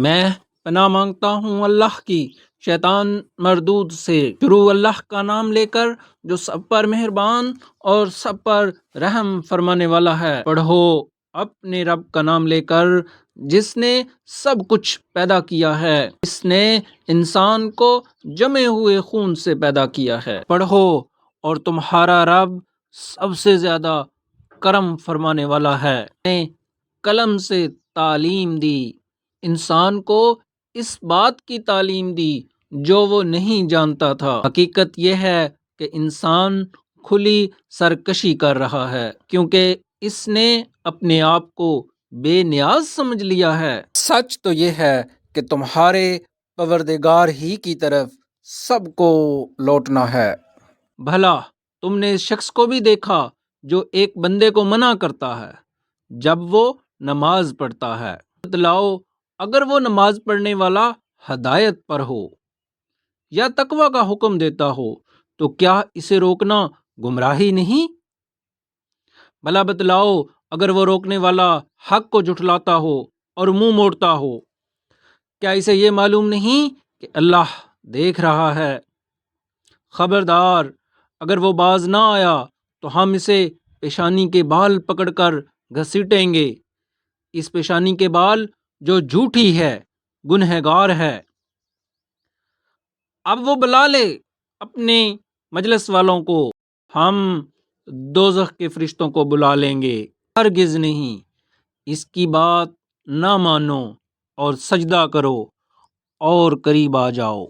میں پناہ مانگتا ہوں اللہ کی شیطان مردود سے۔ شروع اللہ کا نام لے کر جو سب پر مہربان اور سب پر رحم فرمانے والا ہے۔ پڑھو اپنے رب کا نام لے کر جس نے سب کچھ پیدا کیا ہے، اس نے انسان کو جمے ہوئے خون سے پیدا کیا ہے۔ پڑھو اور تمہارا رب سب سے زیادہ کرم فرمانے والا ہے۔ نے قلم سے تعلیم دی، انسان کو اس بات کی تعلیم دی جو وہ نہیں جانتا تھا۔ حقیقت یہ ہے کہ انسان کھلی سرکشی کر رہا ہے کیونکہ اس نے اپنے آپ کو بے نیاز سمجھ لیا ہے۔ سچ تو یہ ہے کہ تمہارے پروردگار ہی کی طرف سب کو لوٹنا ہے۔ بھلا تم نے اس شخص کو بھی دیکھا جو ایک بندے کو منع کرتا ہے جب وہ نماز پڑھتا ہے؟ بتلاؤ اگر وہ نماز پڑھنے والا ہدایت پر ہو یا تقوی کا حکم دیتا ہو تو کیا اسے روکنا گمراہی نہیں؟ بھلا بتلاؤ اگر وہ روکنے والا حق کو جھٹلاتا ہو اور منہ موڑتا ہو، کیا اسے یہ معلوم نہیں کہ اللہ دیکھ رہا ہے؟ خبردار اگر وہ باز نہ آیا تو ہم اسے پیشانی کے بال پکڑ کر گھسیٹیں گے، اس پیشانی کے بال جو جھوٹی ہے، گنہگار ہے۔ اب وہ بلا لے اپنے مجلس والوں کو، ہم دوزخ کے فرشتوں کو بلا لیں گے۔ ہرگز نہیں، اس کی بات نہ مانو اور سجدہ کرو اور قریب آ جاؤ۔